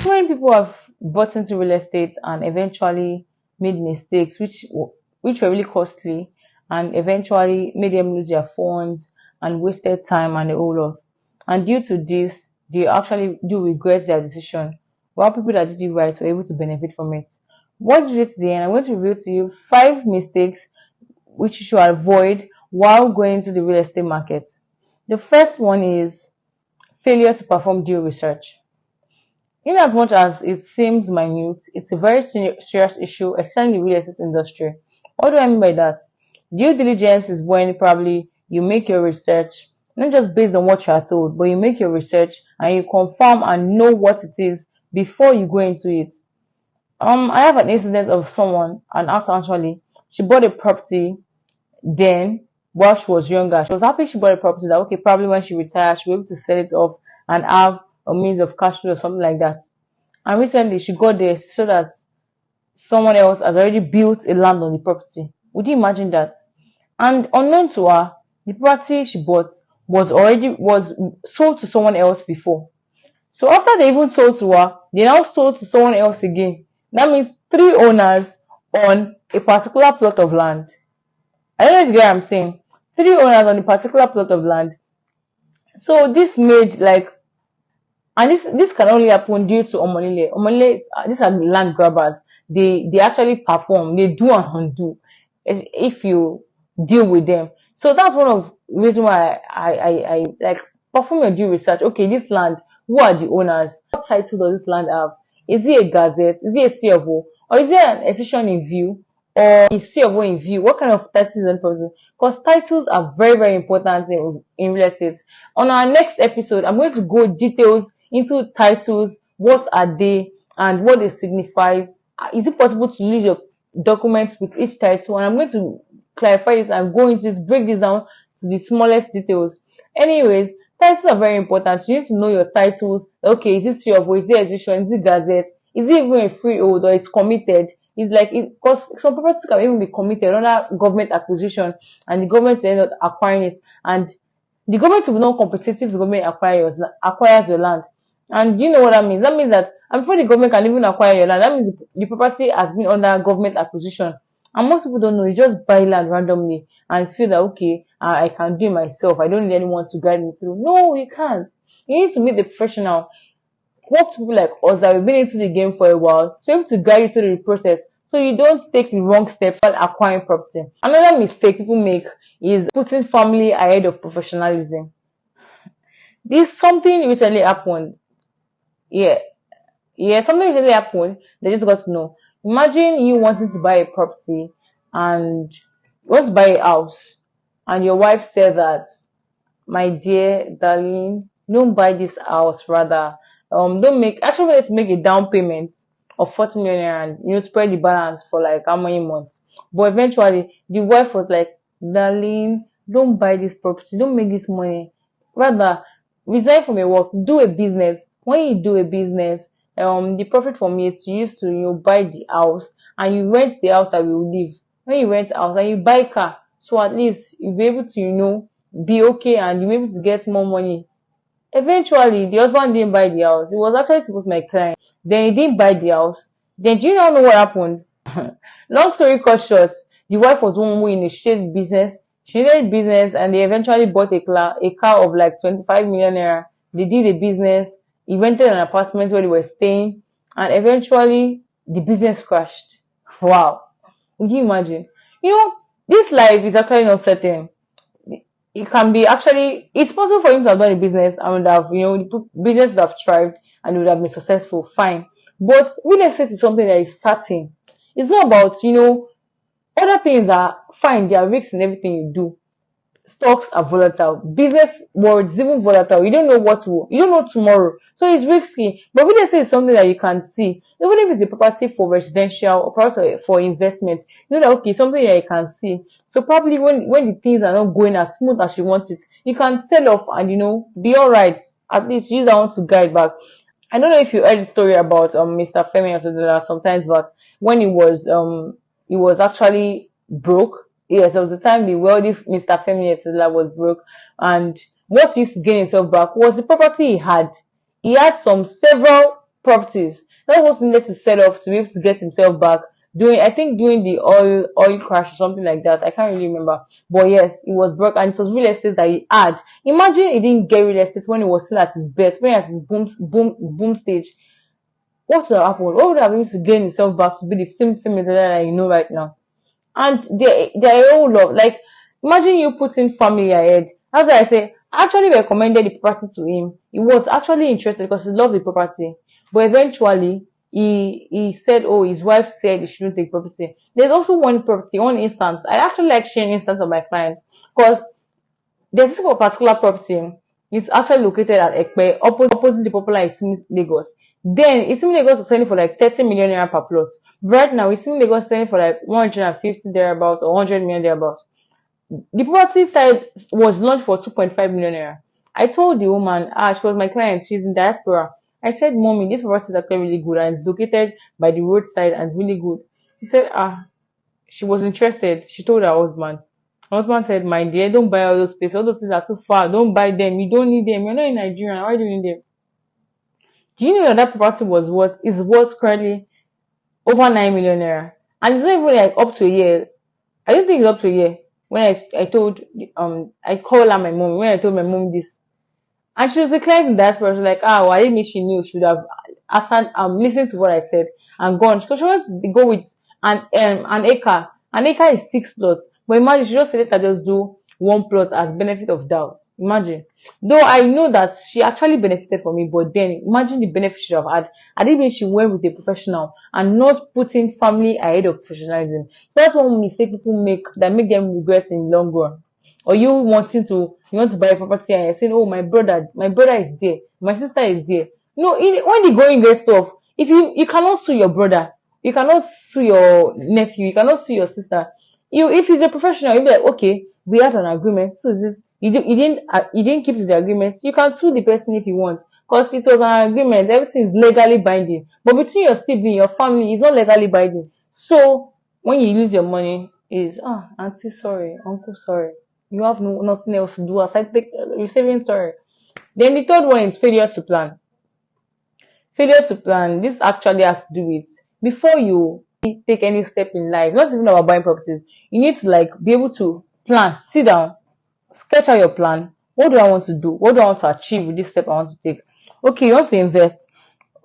So many people have bought into real estate and eventually made mistakes, which were really costly, and eventually made them lose their funds and wasted time and a whole lot. And due to this, they actually do regret their decision. While people that did it right were able to benefit from it. What is it today? And I'm going to reveal to you 5 mistakes which you should avoid while going into the real estate market. The first one is failure to perform due research. In as much as it seems minute, it's a very serious issue, especially in the real estate industry. What do I mean by that? Due diligence is when probably you make your research, not just based on what you are told, but you make your research and you confirm and know what it is before you go into it. I have an incident of someone, an actor actually. She bought a property then while she was younger. She was happy she bought a property that okay, probably when she retires, she'll be able to sell it off and have a means of cash flow or something like that. And recently she got there so that someone else has already built a land on the property. Would you imagine that? And unknown to her, the property she bought was sold to someone else before. So after they even sold to her, they now sold to someone else again. That means 3 owners on a particular plot of land. I don't know if you get what I'm saying. 3 owners on a particular plot of land. So this made like, and this can only happen due to Omonile. Omonile, these are land grabbers. They actually perform. They do and undo if you deal with them. So that's one of the reasons why I like perform your due research. Okay, this land, who are the owners? What title does this land have? Is it a gazette? Is it a CFO? Or is it an institution in view? Or is CFO in view? What kind of titles and process? Because titles are very, very important in real estate. On our next episode, I'm going to go details into titles, what are they and what they signify. Is it possible to use your documents with each title? And I'm going to clarify this and go into this, break this down to the smallest details. Anyways, titles are very important. You need to know your titles. Okay, is this your voice? Is it edition? Is it gazette? Is it even a freehold or it's committed? It's like because some properties can even be committed under government acquisition and the government will end up acquiring it, and the government will not compensate if the government acquires your land. And do you know what that means? That means that and before the government can even acquire your land, that means the property has been under government acquisition. And most people don't know. You just buy land randomly and feel that okay, I can do it myself. I don't need anyone to guide me through. No, you can't. You need to meet the professional. Work to people like us that have been into the game for a while to be able to guide you through the process so you don't take the wrong steps while acquiring property. Another mistake people make is putting family ahead of professionalism. This something recently happened. Yeah, something recently happened. They just got to know. Imagine you wanting to buy a property and you want to buy a house, and your wife said that, my dear darling, don't buy this house. Rather, don't make actually let's make a down payment of 40 million and spread the balance for like how many months. But eventually, the wife was like, darling, don't buy this property. Don't make this money. Rather, resign from your work. Do a business. When you do a business, the profit from it is used to buy the house and you rent the house that we will live. When you rent a house and you buy a car, so at least you'll be able to be okay and you'll be able to get more money. Eventually, the husband didn't buy the house. He was actually supposed to be my client. Then he didn't buy the house. Then do you now know what happened? Long story cut short, the wife was one who initiated business. She did business and they eventually bought a car of like 25 million naira. They did a business. He rented an apartment where they were staying, and eventually the business crashed. Wow. Can you imagine? This life is actually not certain. It can be it's possible for him to have done a business and would have, the business would have thrived and would have been successful, fine. But real estate is something that is certain. It's not about, other things are fine, there are risks in everything you do. Stocks are volatile. Business world is even volatile. You don't know tomorrow. So it's risky. But real estate is something that you can see. Even if it's a property for residential or property for investment, you know that okay, something that you can see. So probably when the things are not going as smooth as you want it, you can sell off and be alright. At least use that one to guide back. I don't know if you heard the story about Mr. Femi Otedela sometimes, but when he was actually broke. Yes, there was a time the wealthy Mr. Femi Otedela was broke, and what he used to gain himself back was the property he had. He had several properties. That's what he needed to set off to be able to get himself back. Doing the oil crash or something like that. I can't really remember. But yes, it was broke and it was real estate that he had. Imagine he didn't get real estate when he was still at his best, when he was at his boom stage. What would have happened? What would have been to gain himself back to be the same famous that you know right now? And they're all love. Like, imagine you putting family ahead. That's why I say I actually recommended the property to him. He was actually interested because he loved the property. But eventually he said, oh, his wife said he shouldn't take property. There's also one instance. I actually like sharing instance of my clients because there's a particular property. It's actually located at Ekpe, opposite the popular Isimi Lagos. Then Isimi Lagos was selling for like 30 million naira per plot. Right now, Isimi Lagos is selling for like 150 thereabouts or 100 million thereabouts. The property side was launched for 2.5 million naira. I told the woman, she was my client, she's in diaspora. I said, Mommy, this property is actually really good and it's located by the roadside and it's really good. He said, she was interested. She told her husband. Her husband said, my dear, don't buy all those places. All those places are too far. Don't buy them. You don't need them. You're not in Nigeria. Why do you need them? Do you know that property is worth currently over 9 million naira? And it's not even like up to a year. I don't think it's up to a year. When I called her my mom, when I told my mom this. And she was a client in that person, like, well, I didn't mean she knew. She would have listened to what I said and gone. Because she wanted to go with an acre. An acre is 6 plots. But imagine she just said let her just do 1 plot as benefit of doubt. Imagine. Though I know that she actually benefited from it, but then imagine the benefit she would have had. I didn't mean she went with a professional and not putting family ahead of professionalism. So that's one mistake people make that make them regret in the long run. Or you want to buy a property and you're saying, oh, my brother is there, my sister is there. No, when the going gets tough, if you cannot sue your brother, you cannot sue your nephew, you cannot sue your sister. If he's a professional, you'll be like, okay, we had an agreement. So this you didn't keep to the agreement. You can sue the person if you want, because it was an agreement. Everything is legally binding. But between your sibling, your family, it's not legally binding. So when you lose your money, is auntie sorry, uncle sorry. You have nothing else to do aside receiving sorry. Then the third one is failure to plan. Failure to plan. This actually has to do with before you take any step in life, not even about buying properties. You need to be able to plan, sit down, sketch out your plan. What do I want to do? What do I want to achieve with this step I want to take? Okay, you want to invest.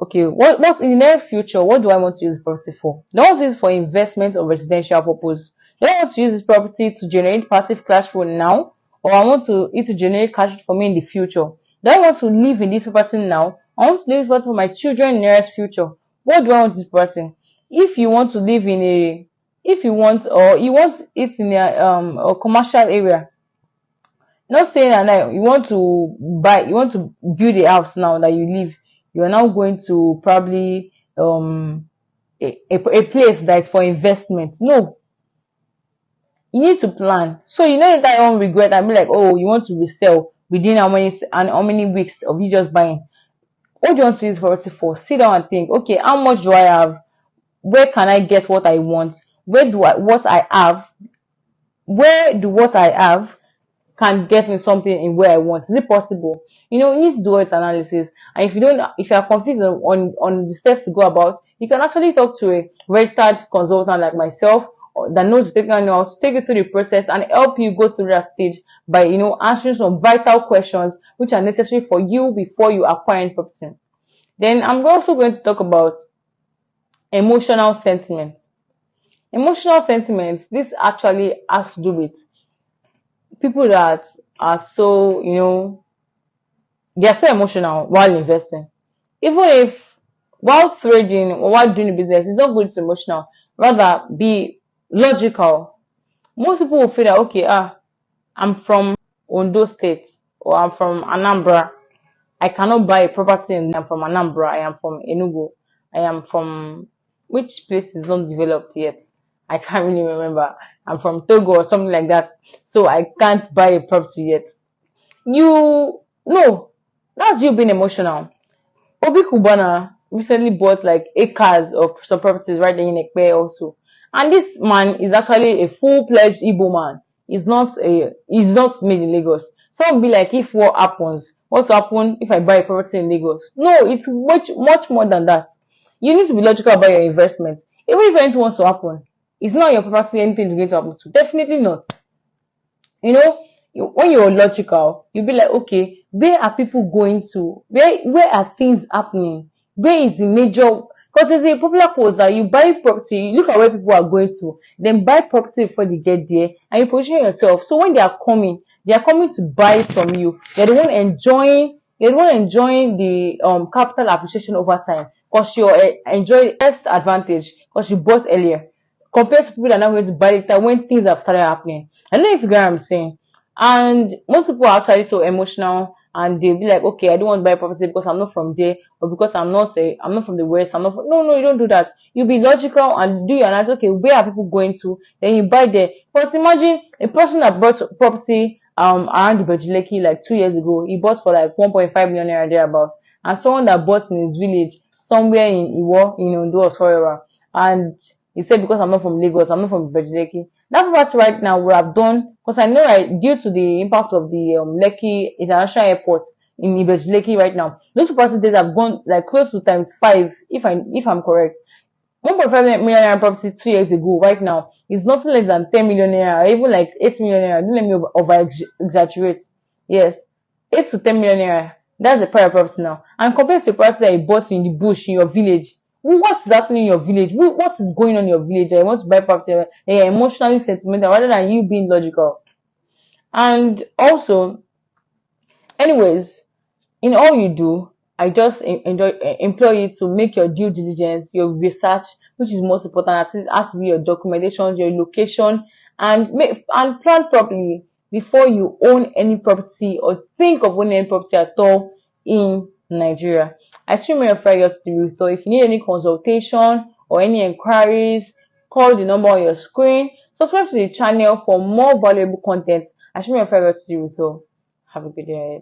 Okay, what's in the near future? What do I want to use property for? Do I want to use it for investment or residential purpose? Do I want to use this property to generate passive cash flow now, or I want it to generate cash for me in the future? Do I want to live in this property now? I want to live this property for my children in the nearest future. What do I want this property? If you want to live if you want it in a commercial area, not saying that you want to build a house now that you live. You are now going to probably a place that is for investment. No, you need to plan. So you know that you won't regret and be like, oh, you want to resell within how many weeks of you just buying. What do you want to use property for? Sit down and think, okay, how much do I have? Where can I get what I want? Where do what I have can get me something in where I want? Is it possible? You need to do its analysis. And if you are confused on the steps to go about, you can actually talk to a registered consultant like myself that knows to take you through the process and help you go through that stage by answering some vital questions which are necessary for you before you acquire any property. Then I'm also going to talk about emotional sentiments. Emotional sentiments, this actually has to do with people that are so, they are so emotional while investing. Even if while trading or while doing the business, it's not good to emotional. Rather be logical. Most people will feel that, okay, I'm from Ondo State or I'm from Anambra. I cannot buy a property I'm from Anambra. I am from Enugu. I am from which place is not developed yet. I can't really remember. I'm from Togo or something like that. So I can't buy a property yet. No, that's you being emotional. Obi Kubana recently bought like acres of some properties right there in Ekpe also. And this man is actually a full-fledged Igbo man. He's not made in Lagos. Some will be like, if what happens, What will happen if I buy a property in Lagos? No, it's much more than that. You need to be logical about your investments. Even if anything wants to happen, it's not your property anything is going to happen to. Definitely not. You know, when you're logical, you'll be like, okay, where are people going to? Where are things happening? Where is the major? Because there's a popular quote that you buy property, you look at where people are going to, then buy property before they get there, and you position yourself. So when they are coming to buy from you. They're the one enjoying the capital appreciation over time because you're enjoying first advantage because you bought earlier compared to people that are now going to buy later when things have started happening. I don't know if you get what I'm saying. And most people are actually so emotional and they'll be like, okay, I don't want to buy property because I'm not from there or because I'm not from the West. No, you don't do that. You be logical and do your analysis. Okay, where are people going to? Then you buy there. But imagine a person that bought property around the Bajileki like 2 years ago. He bought for like 1.5 million naira thereabouts. And someone that bought in his village somewhere in Iwo, in Ondo or forever. And he said, because I'm not from Lagos, I'm not from Bajileki. That property right now would have done, because I know due to the impact of the Lekki International Airport in Ibejileki right now, those property days have gone like close to times five, if I'm correct. 1.5 million naira property 2 years ago, right now, is nothing less than 10 million naira, or even like 8 million naira. Don't let me over exaggerate. Yes, 8 to 10 million naira. That's the private property now. And compared to the property that you bought in the bush in your village, what is happening in your village? What is going on in your village? I want to buy property. You're emotionally sentimental rather than you being logical. And also, anyways, in all you do, I just implore you to make your due diligence, your research, which is most important. It has to be your documentation, your location, and plan properly before you own any property or think of owning any property at all in Nigeria. I truly refer you to the review. So if you need any consultation or any inquiries, call the number on your screen. Subscribe to the channel for more valuable content. I truly refer you to the review. Have a good day ahead.